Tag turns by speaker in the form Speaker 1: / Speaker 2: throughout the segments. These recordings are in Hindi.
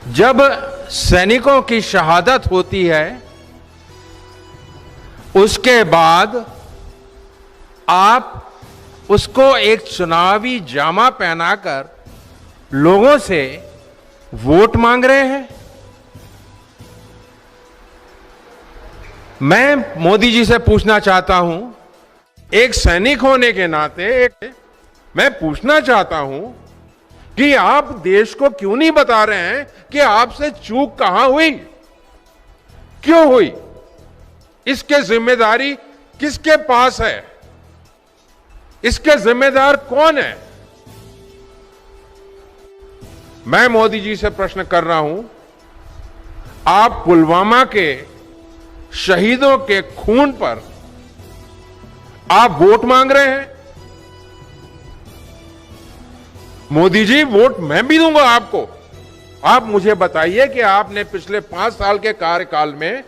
Speaker 1: जब सैनिकों की शहादत होती है उसके बाद आप उसको एक चुनावी जामा पहनाकर लोगों से वोट मांग रहे हैं। मैं मोदी जी से पूछना चाहता हूं, एक सैनिक होने के नाते मैं पूछना चाहता हूं कि आप देश को क्यों नहीं बता रहे हैं कि आपसे चूक कहां हुई, क्यों हुई, इसके जिम्मेदारी किसके पास है, इसके जिम्मेदार कौन है। मैं मोदी जी से प्रश्न कर रहा हूं, आप पुलवामा के शहीदों के खून पर आप वोट मांग रहे हैं। मोदी जी, वोट मैं भी दूंगा आपको। आप मुझे बताइए कि आपने पिछले 5 साल के कार्यकाल में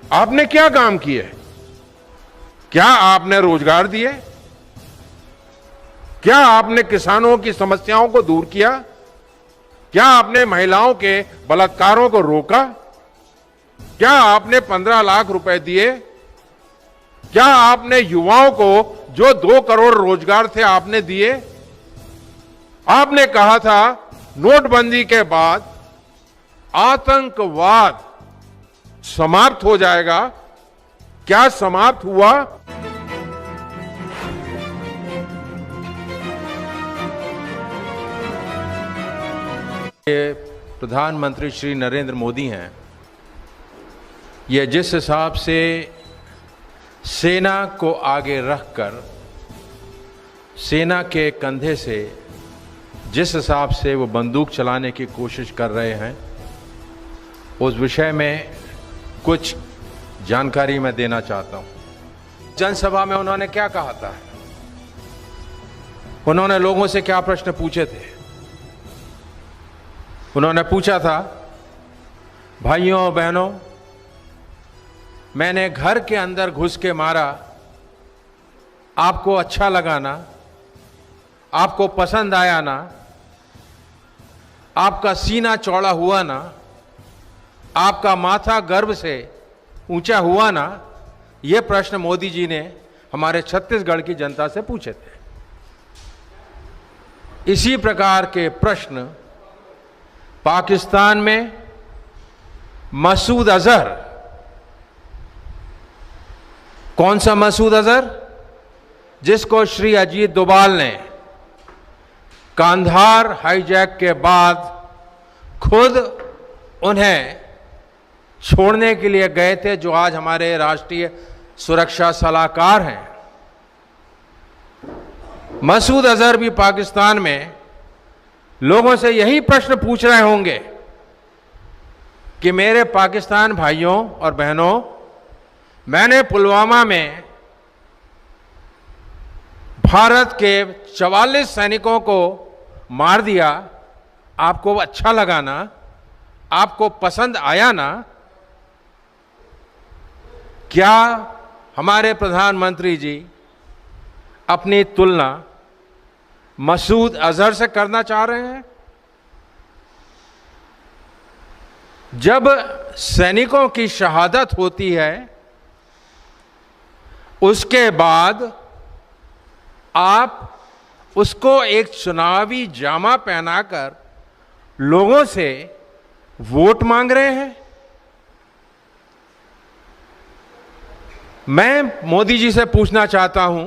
Speaker 1: आपने क्या काम किए? क्या आपने रोजगार दिए? क्या आपने किसानों की समस्याओं को दूर किया? क्या आपने महिलाओं के बलात्कारों को रोका? क्या आपने 15 लाख रुपए दिए? क्या आपने युवाओं को जो 2 करोड़ रोजगार थे आपने दिए? आपने कहा था नोटबंदी के बाद आतंकवाद समाप्त हो जाएगा। क्या समाप्त हुआ? प्रधानमंत्री श्री नरेंद्र मोदी हैं, ये जिस हिसाब से सेना को आगे रखकर सेना के कंधे से जिस हिसाब से वो बंदूक चलाने की कोशिश कर रहे हैं, उस विषय में कुछ जानकारी मैं देना चाहता हूं। जनसभा में उन्होंने क्या कहा था? उन्होंने लोगों से क्या प्रश्न पूछे थे? उन्होंने पूछा था, भाइयों बहनों, मैंने घर के अंदर घुस के मारा, आपको अच्छा लगा ना? आपको पसंद आया ना? आपका सीना चौड़ा हुआ ना? आपका माथा गर्व से ऊंचा हुआ ना? ये प्रश्न मोदी जी ने हमारे छत्तीसगढ़ की जनता से पूछे थे। इसी प्रकार के प्रश्न पाकिस्तान में मसूद अजहर, कौन सा मसूद अजहर? जिसको श्री अजीत डोभाल ने कांधार हाईजैक के बाद खुद उन्हें छोड़ने के लिए गए थे, जो आज हमारे राष्ट्रीय सुरक्षा सलाहकार हैं। मसूद अजहर भी पाकिस्तान में लोगों से यही प्रश्न पूछ रहे होंगे कि मेरे पाकिस्तान भाइयों और बहनों, मैंने पुलवामा में भारत के 44 सैनिकों को मार दिया, आपको अच्छा लगा ना? आपको पसंद आया ना? क्या हमारे प्रधानमंत्री जी अपनी तुलना मसूद अजहर से करना चाह रहे हैं? जब सैनिकों की शहादत होती है उसके बाद आप उसको एक चुनावी जामा पहनाकर लोगों से वोट मांग रहे हैं। मैं मोदी जी से पूछना चाहता हूं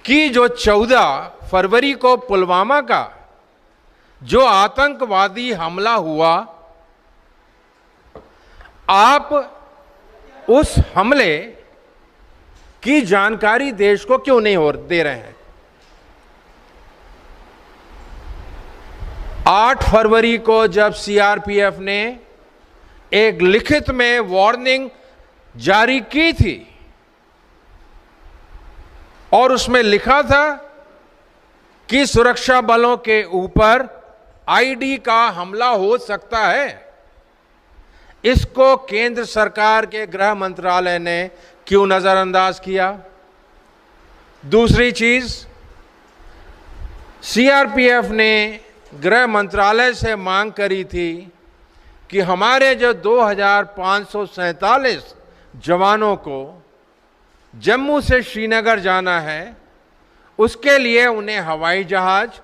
Speaker 1: कि जो 14 फरवरी को पुलवामा का जो आतंकवादी हमला हुआ, आप उस हमले की जानकारी देश को क्यों नहीं दे रहे हैं? 8 फरवरी को जब सीआरपीएफ ने एक लिखित में वार्निंग जारी की थी और उसमें लिखा था कि सुरक्षा बलों के ऊपर आईडी का हमला हो सकता है, इसको केंद्र सरकार के गृह मंत्रालय ने क्यों नजरअंदाज किया? दूसरी चीज, सीआरपीएफ ने गृह मंत्रालय से मांग करी थी कि हमारे जो 2547 जवानों को जम्मू से श्रीनगर जाना है, उसके लिए उन्हें हवाई जहाज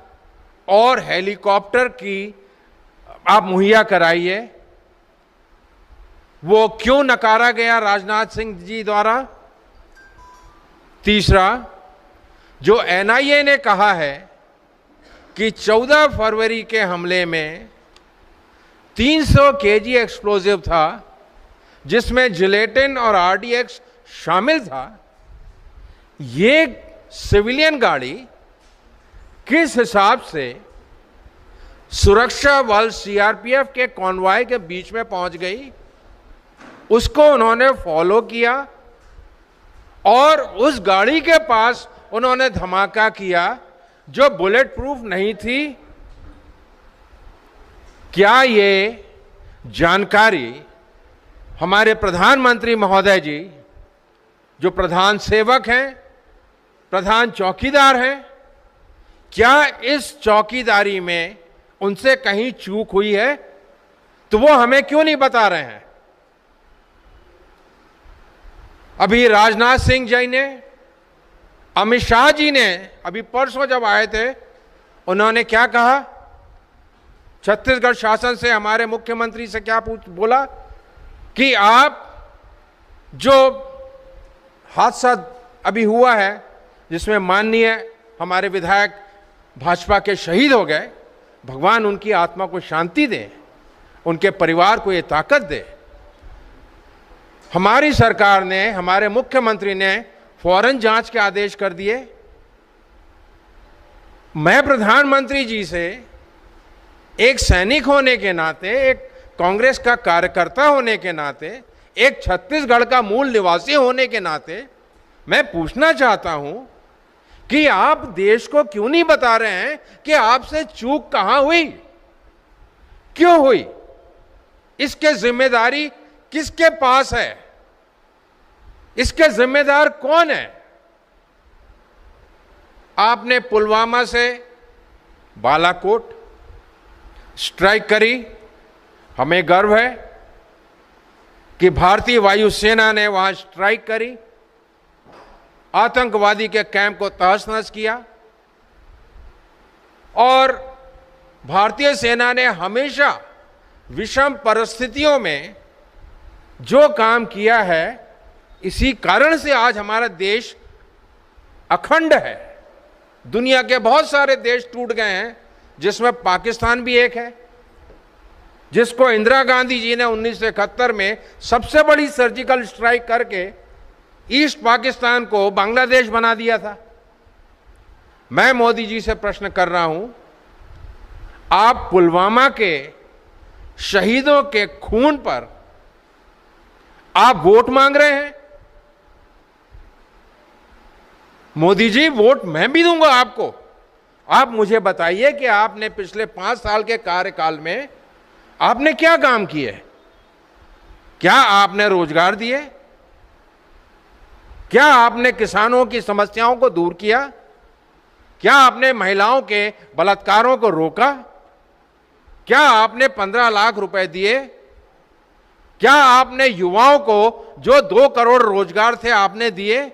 Speaker 1: और हेलीकॉप्टर की आप मुहैया कराइए। वो क्यों नकारा गया राजनाथ सिंह जी द्वारा? तीसरा, जो एनआईए ने कहा है कि 14 फरवरी के हमले में 300 केजी एक्सप्लोजिव था, जिसमें जिलेटिन और आरडीएक्स शामिल था, ये सिविलियन गाड़ी किस हिसाब से सुरक्षा बल सीआरपीएफ के कॉन्वॉय के बीच में पहुंच गई? उसको उन्होंने फॉलो किया और उस गाड़ी के पास उन्होंने धमाका किया जो बुलेट प्रूफ नहीं थी। क्या ये जानकारी हमारे प्रधानमंत्री महोदय जी, जो प्रधान सेवक हैं, प्रधान चौकीदार हैं, क्या इस चौकीदारी में उनसे कहीं चूक हुई है? तो वो हमें क्यों नहीं बता रहे हैं? अभी राजनाथ सिंह जी ने, अमित शाह जी ने अभी परसों जब आए थे, उन्होंने क्या कहा? छत्तीसगढ़ शासन से, हमारे मुख्यमंत्री से क्या बोला कि आप जो हादसा अभी हुआ है जिसमें माननीय हमारे विधायक भाजपा के शहीद हो गए, भगवान उनकी आत्मा को शांति दे, उनके परिवार को ये ताकत दे। हमारी सरकार ने, हमारे मुख्यमंत्री ने फौरन जांच के आदेश कर दिए। मैं प्रधानमंत्री जी से एक सैनिक होने के नाते, एक कांग्रेस का कार्यकर्ता होने के नाते, एक छत्तीसगढ़ का मूल निवासी होने के नाते मैं पूछना चाहता हूं कि आप देश को क्यों नहीं बता रहे हैं कि आपसे चूक कहां हुई, क्यों हुई, इसके जिम्मेदारी किसके पास है, इसके जिम्मेदार कौन है? आपने पुलवामा से बालाकोट स्ट्राइक करी, हमें गर्व है कि भारतीय वायुसेना ने वहां स्ट्राइक करी, आतंकवादी के कैंप को तहस-नहस किया, और भारतीय सेना ने हमेशा विषम परिस्थितियों में जो काम किया है, इसी कारण से आज हमारा देश अखंड है। दुनिया के बहुत सारे देश टूट गए हैं, जिसमें पाकिस्तान भी एक है, जिसको इंदिरा गांधी जी ने 1971 में सबसे बड़ी सर्जिकल स्ट्राइक करके ईस्ट पाकिस्तान को बांग्लादेश बना दिया था। मैं मोदी जी से प्रश्न कर रहा हूं, आप पुलवामा के शहीदों के खून पर आप वोट मांग रहे हैं? मोदी जी, वोट मैं भी दूंगा आपको। आप मुझे बताइए कि आपने पिछले 5 साल के कार्यकाल में आपने क्या काम किए? क्या आपने रोजगार दिए? क्या आपने किसानों की समस्याओं को दूर किया? क्या आपने महिलाओं के बलात्कारों को रोका? क्या आपने 15 लाख रुपए दिए? क्या आपने युवाओं को जो 2 करोड़ रोजगार थे आपने दिए?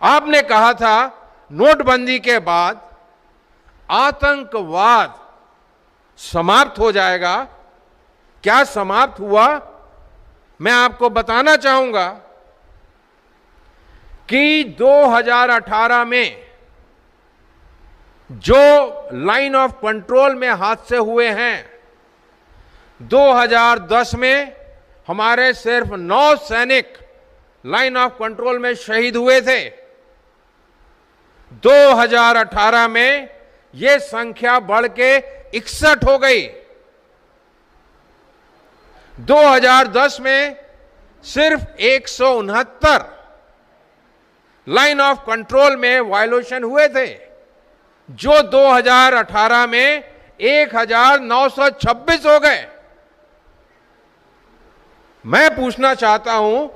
Speaker 1: आपने कहा था नोटबंदी के बाद आतंकवाद समाप्त हो जाएगा। क्या समाप्त हुआ? मैं आपको बताना चाहूंगा कि 2018 में जो लाइन ऑफ कंट्रोल में हादसे हुए हैं, 2010 में हमारे सिर्फ 9 सैनिक लाइन ऑफ कंट्रोल में शहीद हुए थे। 2018 में यह संख्या बढ़ के 61 हो गई। 2010 में सिर्फ 169 लाइन ऑफ कंट्रोल में वायलेशन हुए थे, जो 2018 में 1926 हो गए। मैं पूछना चाहता हूं,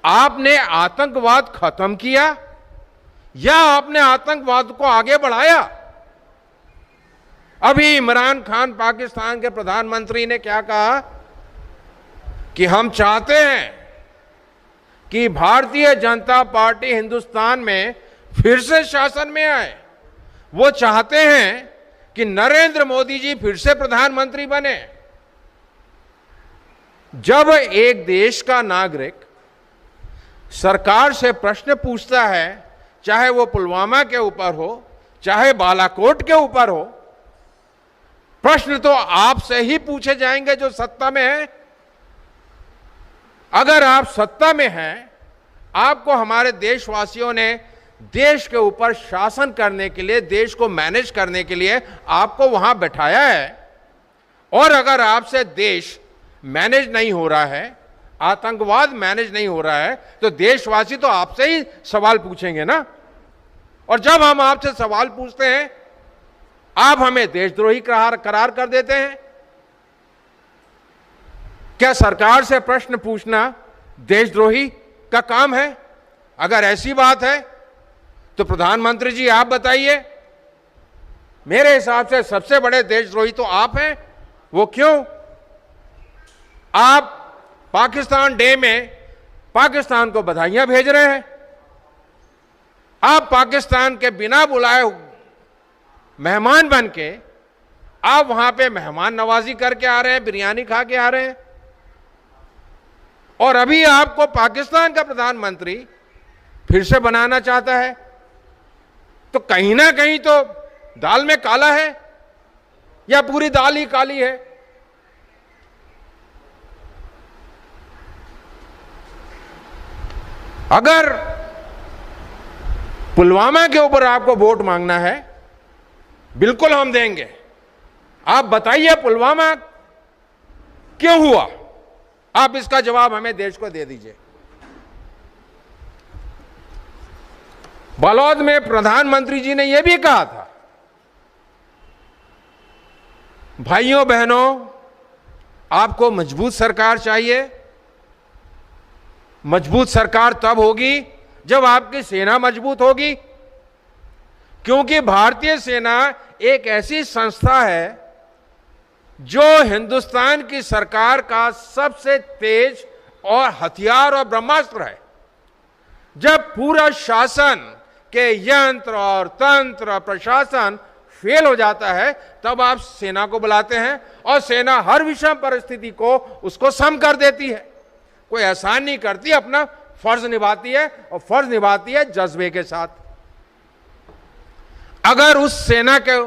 Speaker 1: आपने आतंकवाद खत्म किया या आपने आतंकवाद को आगे बढ़ाया? अभी इमरान खान पाकिस्तान के प्रधानमंत्री ने क्या कहा कि हम चाहते हैं कि भारतीय जनता पार्टी हिंदुस्तान में फिर से शासन में आए। वो चाहते हैं कि नरेंद्र मोदी जी फिर से प्रधानमंत्री बने। जब एक देश का नागरिक सरकार से प्रश्न पूछता है, चाहे वो पुलवामा के ऊपर हो, चाहे बालाकोट के ऊपर हो, प्रश्न तो आपसे ही पूछे जाएंगे जो सत्ता में है। अगर आप सत्ता में हैं, आपको हमारे देशवासियों ने देश के ऊपर शासन करने के लिए, देश को मैनेज करने के लिए आपको वहां बैठाया है, और अगर आपसे देश मैनेज नहीं हो रहा है, आतंकवाद मैनेज नहीं हो रहा है, तो देशवासी तो आपसे ही सवाल पूछेंगे ना। और जब हम आपसे सवाल पूछते हैं, आप हमें देशद्रोही करार कर देते हैं। क्या सरकार से प्रश्न पूछना देशद्रोही का काम है? अगर ऐसी बात है तो प्रधानमंत्री जी आप बताइए। मेरे हिसाब से सबसे बड़े देशद्रोही तो आप हैं। वो क्यों? आप पाकिस्तान डे में पाकिस्तान को बधाइयां भेज रहे हैं। आप पाकिस्तान के बिना बुलाए मेहमान बन के आप वहां पे मेहमान नवाजी करके आ रहे हैं, बिरयानी खा के आ रहे हैं, और अभी आपको पाकिस्तान का प्रधानमंत्री फिर से बनाना चाहता है। तो कहीं ना कहीं तो दाल में काला है, या पूरी दाल ही काली है। अगर पुलवामा के ऊपर आपको वोट मांगना है, बिल्कुल हम देंगे। आप बताइए पुलवामा क्यों हुआ, आप इसका जवाब हमें देश को दे दीजिए। बलौद में प्रधानमंत्री जी ने यह भी कहा था, भाइयों बहनों, आपको मजबूत सरकार चाहिए। मजबूत सरकार तब होगी जब आपकी सेना मजबूत होगी, क्योंकि भारतीय सेना एक ऐसी संस्था है जो हिंदुस्तान की सरकार का सबसे तेज और हथियार और ब्रह्मास्त्र है। जब पूरा शासन के यंत्र और तंत्र और प्रशासन फेल हो जाता है, तब आप सेना को बुलाते हैं, और सेना हर विषम परिस्थिति को उसको सम कर देती है। कोई एहसान नहीं करती, अपना फर्ज निभाती है, और फर्ज निभाती है जज्बे के साथ। अगर उस सेना के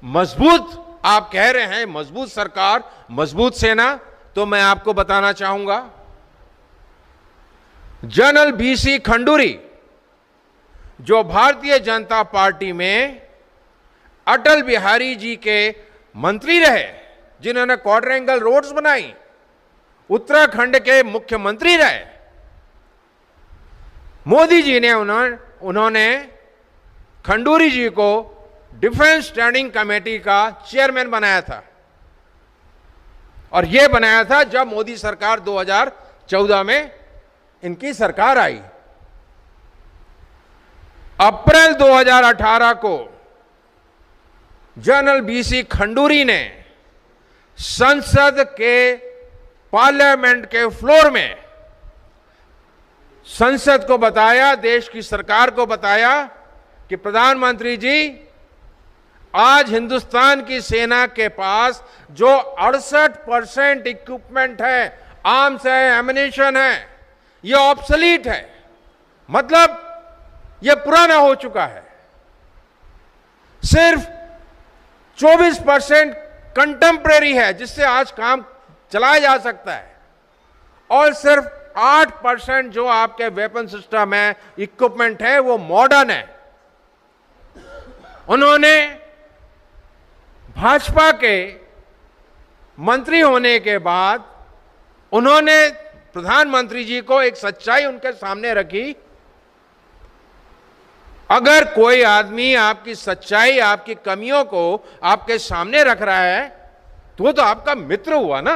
Speaker 1: मजबूत, आप कह रहे हैं मजबूत सरकार, मजबूत सेना, तो मैं आपको बताना चाहूंगा, जनरल बीसी खंडूरी जो भारतीय जनता पार्टी में अटल बिहारी जी के मंत्री रहे, जिन्होंने क्वाड्रेंगल रोड्स बनाई, उत्तराखंड के मुख्यमंत्री रहे, मोदी जी ने उन्होंने खंडूरी जी को डिफेंस स्टैंडिंग कमेटी का चेयरमैन बनाया था। और यह बनाया था जब मोदी सरकार 2014 में इनकी सरकार आई। अप्रैल 2018 को जनरल बीसी खंडूरी ने संसद के पार्लियामेंट के फ्लोर में संसद को बताया, देश की सरकार को बताया कि प्रधानमंत्री जी, आज हिंदुस्तान की सेना के पास जो 68% इक्विपमेंट है, आर्म्स है, एमिनेशन है, ये ऑब्सोलीट है, मतलब ये पुराना हो चुका है। सिर्फ 24% कंटेम्परेरी है, जिससे आज काम चलाया जा सकता है, और सिर्फ 8% जो आपके वेपन सिस्टम है, इक्विपमेंट है, वो मॉडर्न है। उन्होंने भाजपा के मंत्री होने के बाद उन्होंने प्रधानमंत्री जी को एक सच्चाई उनके सामने रखी, अगर कोई आदमी आपकी सच्चाई, आपकी कमियों को आपके सामने रख रहा है, तो वो तो आपका मित्र हुआ ना।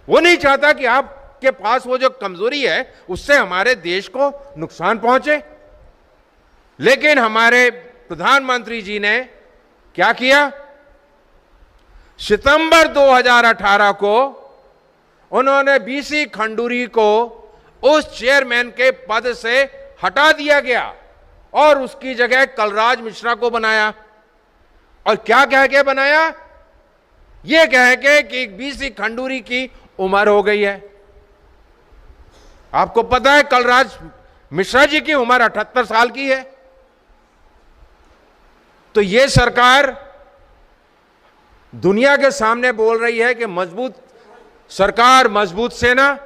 Speaker 1: वो नहीं चाहता कि आपके पास वो जो कमजोरी है उससे हमारे देश को नुकसान पहुंचे। लेकिन हमारे प्रधानमंत्री जी ने क्या किया? सितंबर 2018 को उन्होंने बीसी खंडूरी को उस चेयरमैन के पद से हटा दिया गया और उसकी जगह कलराज मिश्रा को बनाया। और क्या कह के बनाया? यह कह के कि बीसी खंडूरी की उम्र हो गई है। आपको पता है कलराज मिश्रा जी की उम्र 78 साल की है। तो यह सरकार दुनिया के सामने बोल रही है कि मजबूत सरकार, मजबूत सेना,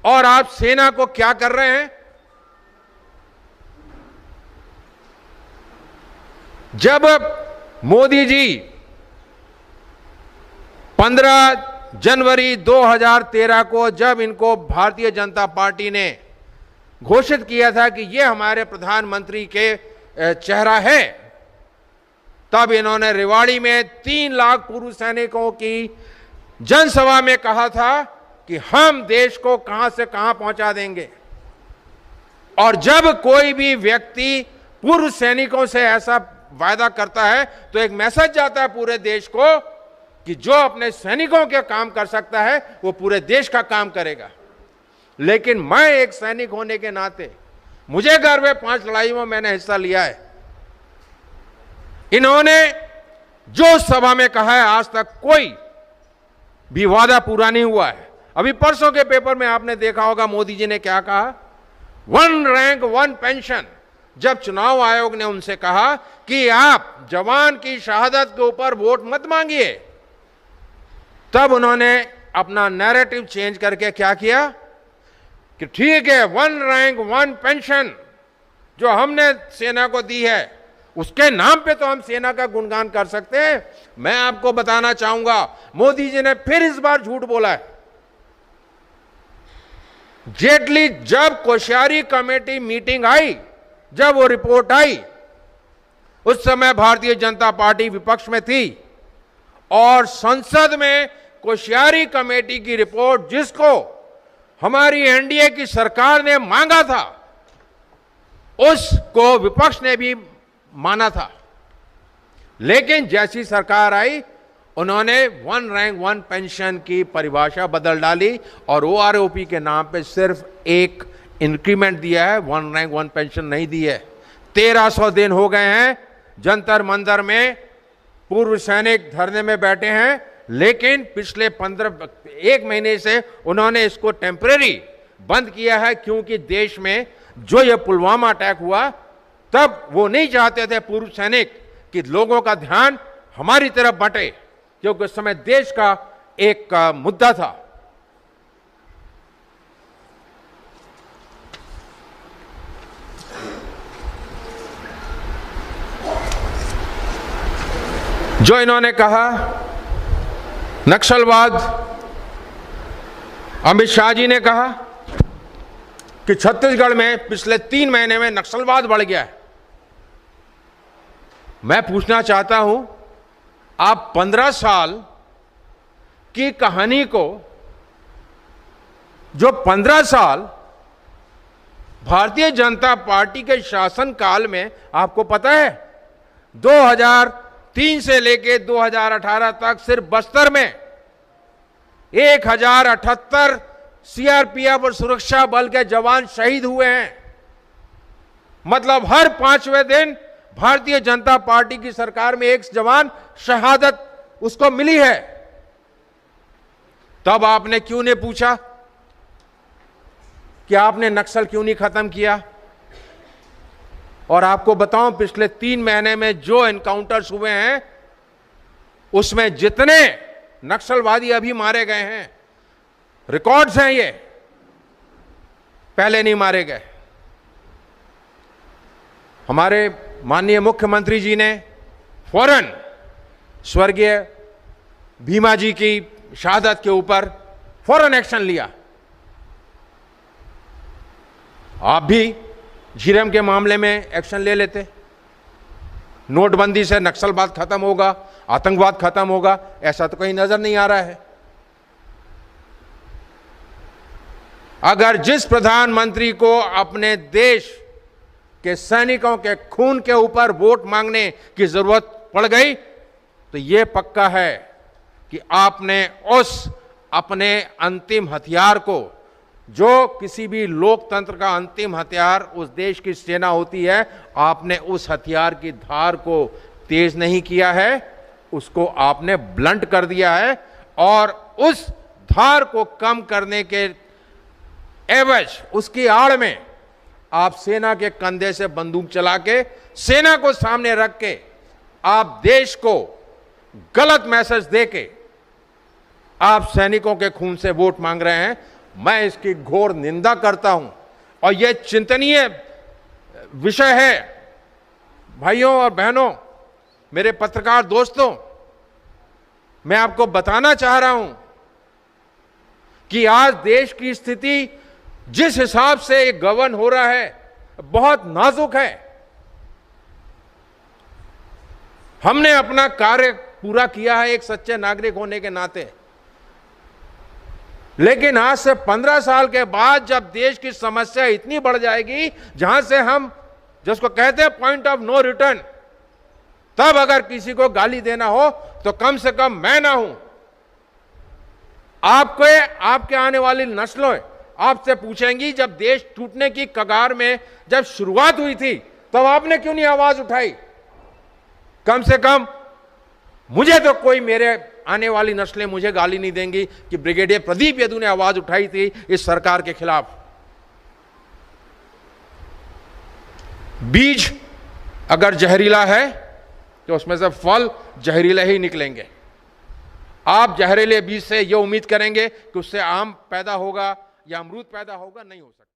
Speaker 1: और आप सेना को क्या कर रहे हैं? जब मोदी जी 15 जनवरी 2013 को जब इनको भारतीय जनता पार्टी ने घोषित किया था कि यह हमारे प्रधानमंत्री के चेहरा है, तब इन्होंने रेवाड़ी में 3 लाख पूर्व सैनिकों की जनसभा में कहा था कि हम देश को कहां से कहां पहुंचा देंगे। और जब कोई भी व्यक्ति पूर्व सैनिकों से ऐसा वायदा करता है तो एक मैसेज जाता है पूरे देश को कि जो अपने सैनिकों के काम कर सकता है वो पूरे देश का काम करेगा। लेकिन मैं एक सैनिक होने के नाते मुझे गर्व है, 5 लड़ाइयों में मैंने हिस्सा लिया है। इन्होंने जो सभा में कहा है आज तक कोई भी वादा पूरा नहीं हुआ है। अभी परसों के पेपर में आपने देखा होगा मोदी जी ने क्या कहा, 1 रैंक 1 पेंशन। जब चुनाव आयोग ने उनसे कहा कि आप जवान की शहादत के ऊपर वोट मत मांगिए, तब उन्होंने अपना नैरेटिव चेंज करके क्या किया कि ठीक है 1 रैंक 1 पेंशन जो हमने सेना को दी है उसके नाम पे तो हम सेना का गुणगान कर सकते हैं। मैं आपको बताना चाहूंगा मोदी जी ने फिर इस बार झूठ बोला है। जेटली जब कोश्यारी कमेटी मीटिंग आई, जब वो रिपोर्ट आई, उस समय भारतीय जनता पार्टी विपक्ष में थी और संसद में कोश्यारी कमेटी की रिपोर्ट जिसको हमारी एनडीए की सरकार ने मांगा था उसको विपक्ष ने भी माना था। लेकिन जैसी सरकार आई उन्होंने 1 रैंक 1 पेंशन की परिभाषा बदल डाली और ओआरओपी के नाम पे सिर्फ एक इंक्रीमेंट दिया है, 1 रैंक 1 पेंशन नहीं दी है। 1300 दिन हो गए हैं जंतर मंतर में पूर्व सैनिक धरने में बैठे हैं, लेकिन पिछले 1 महीने से उन्होंने इसको टेम्परेरी बंद किया है, क्योंकि देश में जो ये पुलवामा अटैक हुआ तब वो नहीं चाहते थे पूर्व सैनिक कि लोगों का ध्यान हमारी तरफ बटे, क्योंकि उस समय देश का एक मुद्दा था। जो इन्होंने कहा नक्सलवाद, अमित शाह जी ने कहा कि छत्तीसगढ़ में पिछले 3 महीने में नक्सलवाद बढ़ गया है। मैं पूछना चाहता हूं, आप 15 साल की कहानी को, जो 15 साल भारतीय जनता पार्टी के शासन काल में, आपको पता है 2003 से लेके 2018 तक सिर्फ बस्तर में 1078 सीआरपीएफ और सुरक्षा बल के जवान शहीद हुए हैं। मतलब हर 5वें दिन भारतीय जनता पार्टी की सरकार में एक जवान शहादत उसको मिली है। तब आपने क्यों नहीं पूछा कि आपने नक्सल क्यों नहीं खत्म किया? और आपको बताऊं, पिछले 3 महीने में जो एनकाउंटर्स हुए हैं उसमें जितने नक्सलवादी अभी मारे गए हैं, रिकॉर्ड्स हैं, ये पहले नहीं मारे गए। हमारे माननीय मुख्यमंत्री जी ने फौरन स्वर्गीय भीमा जी की शहादत के ऊपर फौरन एक्शन लिया। आप भी झीरम के मामले में एक्शन ले लेते। नोटबंदी से नक्सलवाद खत्म होगा, आतंकवाद खत्म होगा, ऐसा तो कहीं नजर नहीं आ रहा है। अगर जिस प्रधानमंत्री को अपने देश के सैनिकों के खून के ऊपर वोट मांगने की जरूरत पड़ गई तो ये पक्का है कि आपने उस अपने अंतिम हथियार को, जो किसी भी लोकतंत्र का अंतिम हथियार उस देश की सेना होती है, आपने उस हथियार की धार को तेज नहीं किया है, उसको आपने ब्लंट कर दिया है। और उस धार को कम करने के एवज, उसकी आड़ में आप सेना के कंधे से बंदूक चला के, सेना को सामने रख के आप देश को गलत मैसेज दे के आप सैनिकों के खून से वोट मांग रहे हैं। मैं इसकी घोर निंदा करता हूं और यह चिंतनीय विषय है। भाइयों और बहनों, मेरे पत्रकार दोस्तों, मैं आपको बताना चाह रहा हूं कि आज देश की स्थिति जिस हिसाब से गवर्न हो रहा है बहुत नाजुक है। हमने अपना कार्य पूरा किया है एक सच्चे नागरिक होने के नाते, लेकिन आज से 15 साल के बाद जब देश की समस्या इतनी बढ़ जाएगी जहां से हम जिसको कहते हैं पॉइंट ऑफ नो रिटर्न, तब अगर किसी को गाली देना हो तो कम से कम मैं ना हूं। आपके आने वाली नस्लों आपसे पूछेंगी, जब देश टूटने की कगार में जब शुरुआत हुई थी तब आपने क्यों नहीं आवाज उठाई? कम से कम मुझे तो कोई, मेरे आने वाली नस्लें मुझे गाली नहीं देंगी कि ब्रिगेडियर प्रदीप यदु ने आवाज उठाई थी इस सरकार के खिलाफ। बीज अगर जहरीला है तो उसमें से फल जहरीले ही निकलेंगे। आप जहरीले बीज से यह उम्मीद करेंगे कि उससे आम पैदा होगा या अमरूद पैदा होगा, नहीं हो सकता।